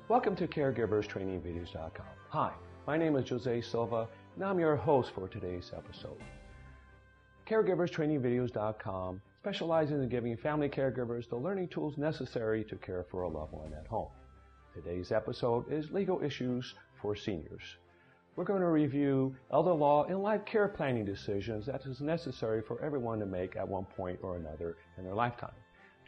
Welcome to CaregiversTrainingVideos.com. Hi, my name is Jose Silva, and I'm your host for today's episode. CaregiversTrainingVideos.com specializes in giving family caregivers the learning tools necessary to care for a loved one at home. Today's episode is legal issues for seniors. We're going to review elder law and life care planning decisions that is necessary for everyone to make at one point or another in their lifetime.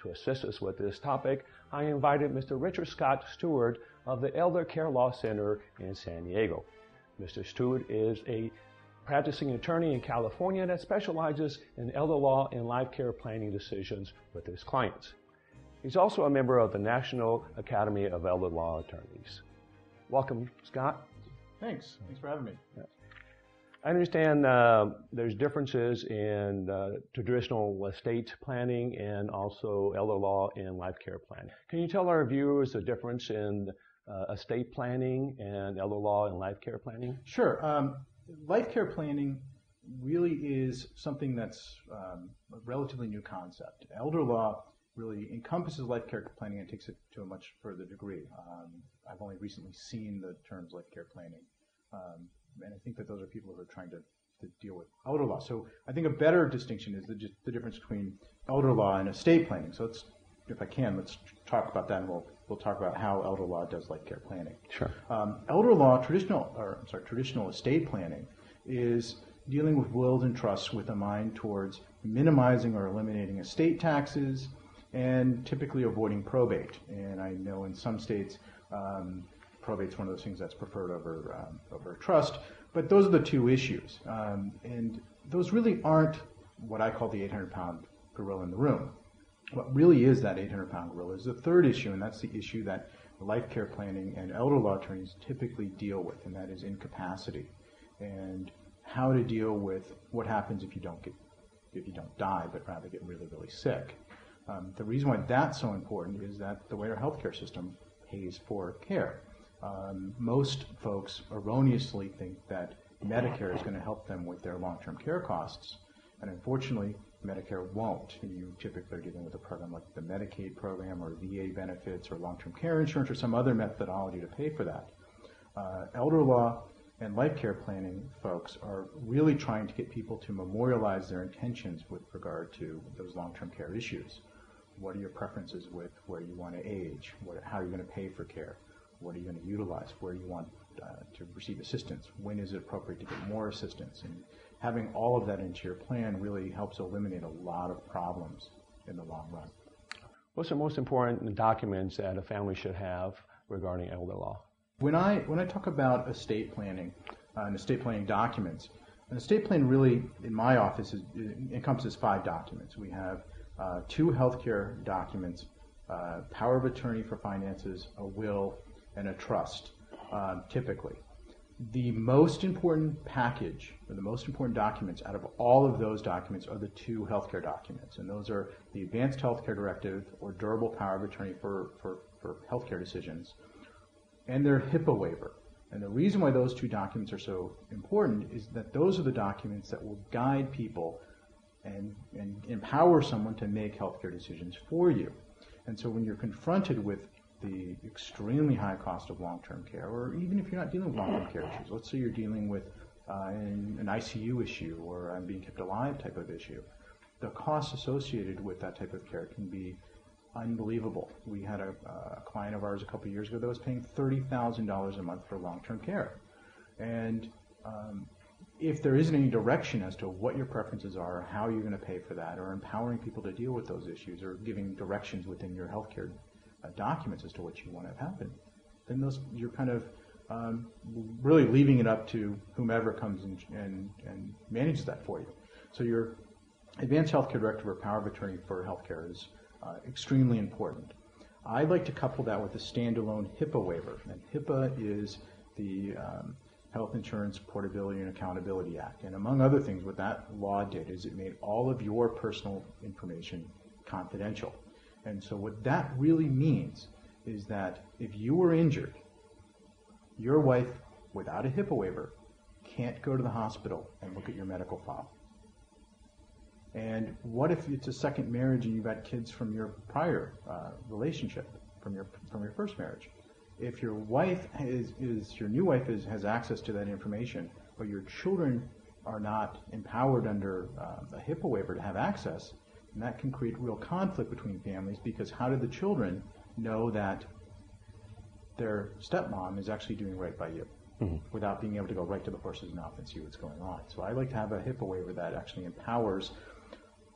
To assist us with this topic, I invited Mr. Richard Scott Stewart of the Elder Care Law Center in San Diego. Mr. Stewart is a practicing attorney in California that specializes in elder law and life care planning decisions with his clients. He's also a member of the National Academy of Elder Law Attorneys. Welcome, Scott. Thanks for having me. Yeah. I understand there's differences in traditional estate planning and also elder law and life care planning. Can you tell our viewers the difference in estate planning and elder law and life care planning? Sure. Life care planning really is something that's a relatively new concept. Elder law really encompasses life care planning and takes it to a much further degree. I've only recently seen the terms life care planning. And I think that those are people who are trying to deal with elder law. So I think a better distinction is the difference between elder law and estate planning. So let's talk about that, and we'll talk about how elder law does life care planning. Sure. Elder law, traditional estate planning is dealing with wills and trusts with a mind towards minimizing or eliminating estate taxes and typically avoiding probate. And I know in some states, probate's one of those things that's preferred over trust, but those are the two issues. And those really aren't what I call the 800-pound gorilla in the room. What really is that 800-pound gorilla is the third issue, and that's the issue that life care planning and elder law attorneys typically deal with, and that is incapacity and how to deal with what happens if you don't die, but rather get really, really sick. The reason why that's so important is that the way our healthcare system pays for care. Most folks erroneously think that Medicare is going to help them with their long-term care costs, and unfortunately, Medicare won't. You typically are dealing with a program like the Medicaid program or VA benefits or long-term care insurance or some other methodology to pay for that. Elder law and life care planning folks are really trying to get people to memorialize their intentions with regard to those long-term care issues. What are your preferences with where you want to age? How are you going to pay for care? What are you going to utilize? Where do you want to receive assistance? When is it appropriate to get more assistance? And having all of that into your plan really helps eliminate a lot of problems in the long run. What's the most important documents that a family should have regarding elder law? When I talk about estate planning and estate planning documents, an estate plan really, in my office, encompasses 5 documents. We have 2 healthcare documents, power of attorney for finances, a will, and a trust, typically. The most important package, or the most important documents out of all of those documents are the 2 healthcare documents, and those are the Advanced Healthcare Directive, or Durable Power of Attorney for healthcare decisions, and their HIPAA waiver. And the reason why those 2 documents are so important is that those are the documents that will guide people and empower someone to make healthcare decisions for you. And so when you're confronted with the extremely high cost of long-term care, or even if you're not dealing with long-term care issues, let's say you're dealing with an ICU issue or I'm being kept alive type of issue, the costs associated with that type of care can be unbelievable. We had a client of ours a couple of years ago that was paying $30,000 a month for long-term care. And if there isn't any direction as to what your preferences are, how you're going to pay for that, or empowering people to deal with those issues, or giving directions within your healthcare documents as to what you want to have happen, then you're kind of really leaving it up to whomever comes and manages that for you. So your Advanced Healthcare Directive or Power of Attorney for healthcare is extremely important. I like to couple that with a standalone HIPAA waiver, and HIPAA is the Health Insurance Portability and Accountability Act. And among other things, what that law did is it made all of your personal information confidential. And so what that really means is that if you were injured, your wife, without a HIPAA waiver, can't go to the hospital and look at your medical file. And what if it's a second marriage and you've got kids from your prior relationship, from your first marriage? If your wife your new wife has access to that information, but your children are not empowered under a HIPAA waiver to have access, and that can create real conflict between families, because how do the children know that their stepmom is actually doing right by you without being able to go right to the horse's mouth and see what's going on? So I like to have a HIPAA waiver that actually empowers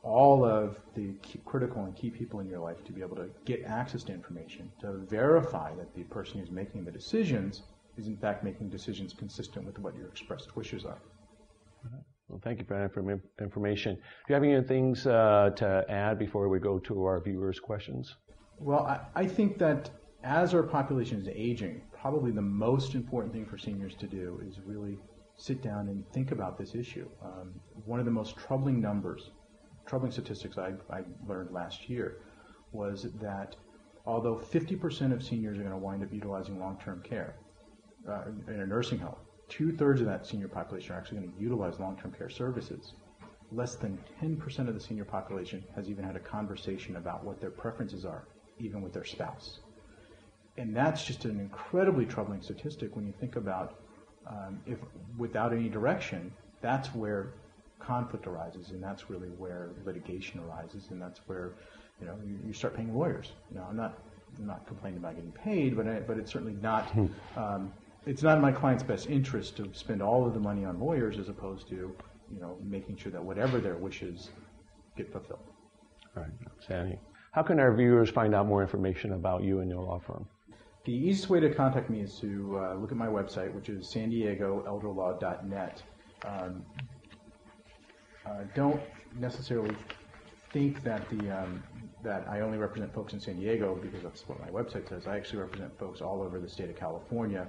all of the critical and key people in your life to be able to get access to information, to verify that the person who's making the decisions is in fact making decisions consistent with what your expressed wishes are. Well, thank you for that information. Do you have any things to add before we go to our viewers' questions? Well, I think that as our population is aging, probably the most important thing for seniors to do is really sit down and think about this issue. One of the most troubling statistics I learned last year was that although 50% of seniors are going to wind up utilizing long-term care in a nursing home, 2/3 of that senior population are actually going to utilize long-term care services. Less than 10% of the senior population has even had a conversation about what their preferences are, even with their spouse. And that's just an incredibly troubling statistic when you think about if without any direction, that's where conflict arises, and that's really where litigation arises, and that's where you start paying lawyers. I'm not complaining about getting paid, but it's certainly not. It's not in my client's best interest to spend all of the money on lawyers as opposed to making sure that whatever their wishes get fulfilled. All right, Sandy. How can our viewers find out more information about you and your law firm? The easiest way to contact me is to look at my website, which is sandiegoelderlaw.net. Don't necessarily think that that I only represent folks in San Diego because that's what my website says. I actually represent folks all over the state of California.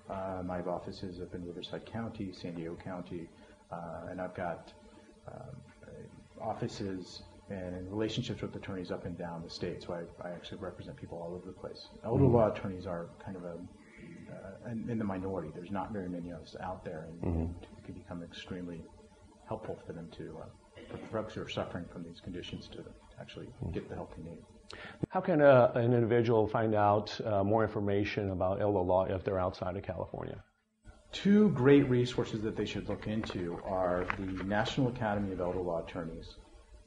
I have offices up in Riverside County, San Diego County, and I've got offices and relationships with attorneys up and down the state. So I actually represent people all over the place. Elder law attorneys are kind of in the minority. There's not very many of us out there, and it can become extremely helpful for them for folks who are suffering from these conditions to actually get the help they need. How can an individual find out more information about elder law if they're outside of California? Two great resources that they should look into are the National Academy of Elder Law Attorneys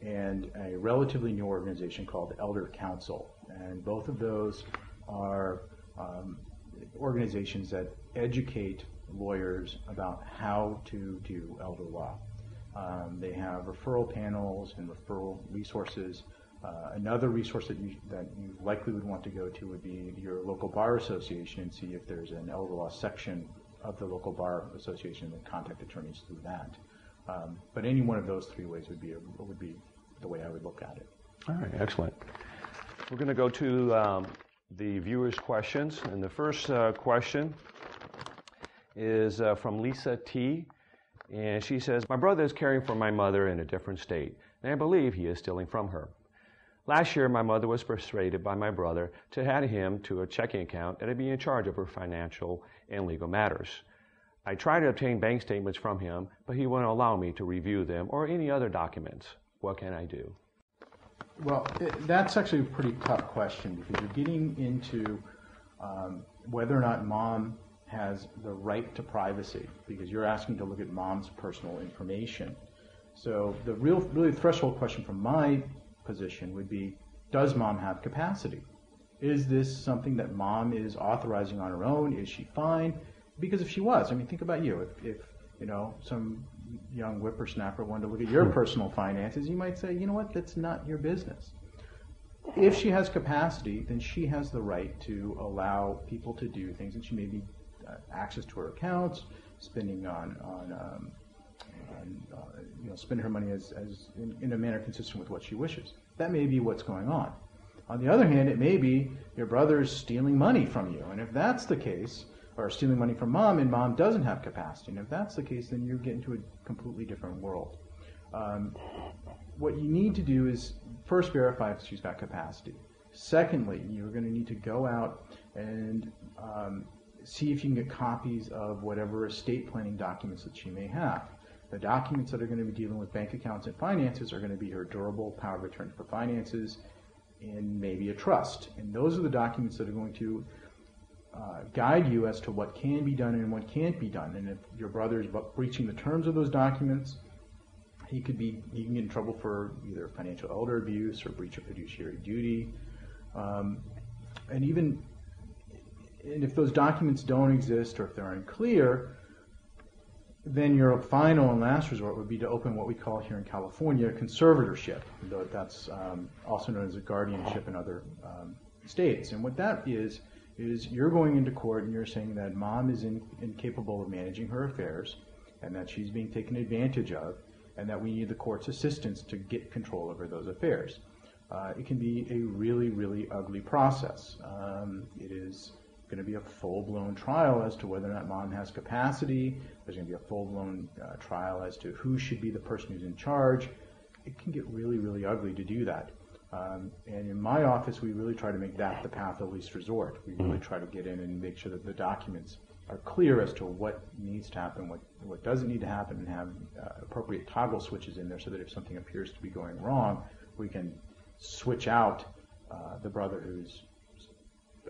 and a relatively new organization called Elder Council. And both of those are organizations that educate lawyers about how to do elder law. They have referral panels and referral resources. Another resource that you likely would want to go to would be your local bar association and see if there's an elder law section of the local bar association and contact attorneys through that. But any one of those three ways would be the way I would look at it. All right, excellent. We're going to go to the viewers' questions, and the first question is from Lisa T. And she says, my brother is caring for my mother in a different state, and I believe he is stealing from her. Last year, my mother was persuaded by my brother to add him to a checking account and to be in charge of her financial and legal matters. I tried to obtain bank statements from him, but he wouldn't allow me to review them or any other documents. What can I do? Well, that's actually a pretty tough question because you're getting into whether or not mom has the right to privacy, because you're asking to look at mom's personal information. So the really threshold question from my position would be, does mom have capacity? Is this something that mom is authorizing on her own? Is she fine? Because if she was, I mean, think about you. If some young whippersnapper wanted to look at your personal finances, you might say, you know what, that's not your business. If she has capacity, then she has the right to allow people to do things, and she may be access to her accounts, spending spend her money as in a manner consistent with what she wishes. That may be what's going on. On the other hand, it may be your brother's stealing money from you, and if that's the case, or stealing money from mom, and mom doesn't have capacity, and if that's the case, then you get into a completely different world. What you need to do is first verify if she's got capacity. Secondly, you're going to need to go out and see if you can get copies of whatever estate planning documents that she may have. The documents that are going to be dealing with bank accounts and finances are going to be her durable power of attorney for finances and maybe a trust. And those are the documents that are going to guide you as to what can be done and what can't be done. And if your brother is breaching the terms of those documents, he can get in trouble for either financial elder abuse or breach of fiduciary duty. And if those documents don't exist or if they're unclear, then your final and last resort would be to open what we call here in California conservatorship. That's also known as a guardianship in other states. And what that is you're going into court and you're saying that mom is incapable of managing her affairs and that she's being taken advantage of and that we need the court's assistance to get control over those affairs. It can be a really, really ugly process. It is going to be a full-blown trial as to whether or not mom has capacity. There's going to be a full-blown trial as to who should be the person who's in charge. It can get really, really ugly to do that. And in my office, we really try to make that the path of least resort. We really try to get in and make sure that the documents are clear as to what needs to happen, what doesn't need to happen, and have appropriate toggle switches in there so that if something appears to be going wrong, we can switch out the brother who's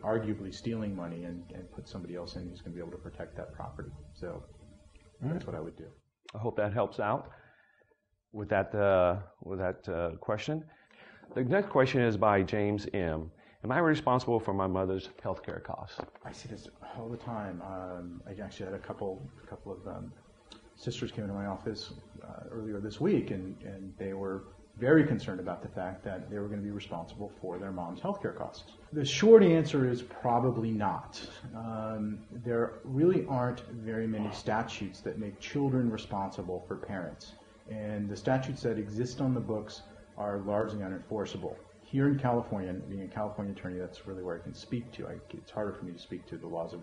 arguably stealing money and put somebody else in who's going to be able to protect that property. So that's what I would do. I hope that helps out with that question. The next question is by James M. Am I responsible for my mother's healthcare costs? I see this all the time. I actually had a couple of sisters came into my office earlier this week, and they were very concerned about the fact that they were going to be responsible for their mom's healthcare costs. The short answer is probably not. There really aren't very many statutes that make children responsible for parents, and the statutes that exist on the books are largely unenforceable. Here in California, being a California attorney, that's really where I can speak to. It's harder for me to speak to the laws of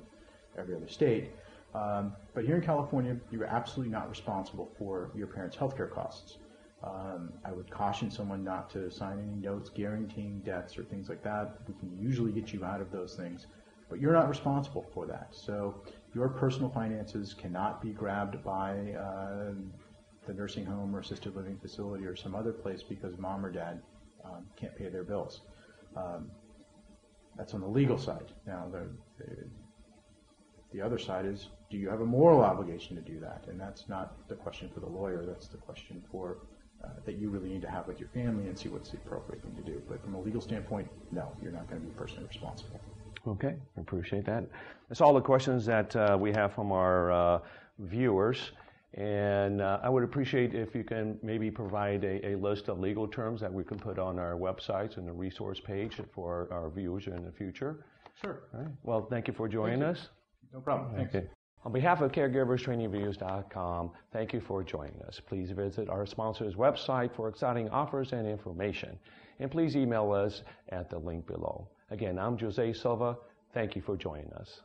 every other state. But here in California, you're absolutely not responsible for your parents' healthcare costs. I would caution someone not to sign any notes guaranteeing debts or things like that. We can usually get you out of those things, but you're not responsible for that. So your personal finances cannot be grabbed by the nursing home or assisted living facility or some other place because mom or dad can't pay their bills. That's on the legal side. Now, the other side is, do you have a moral obligation to do that? And that's not the question for the lawyer. That's the question for that you really need to have with your family and see what's the appropriate thing to do. But from a legal standpoint, no, you're not going to be personally responsible. Okay, I appreciate that. That's all the questions that we have from our viewers. And I would appreciate if you can maybe provide a list of legal terms that we can put on our websites and the resource page for our viewers in the future. Sure. All right. Well, thank you for joining us. No problem. Thanks. Okay. On behalf of CaregiversTrainingViews.com, thank you for joining us. Please visit our sponsor's website for exciting offers and information. And please email us at the link below. Again, I'm Jose Silva. Thank you for joining us.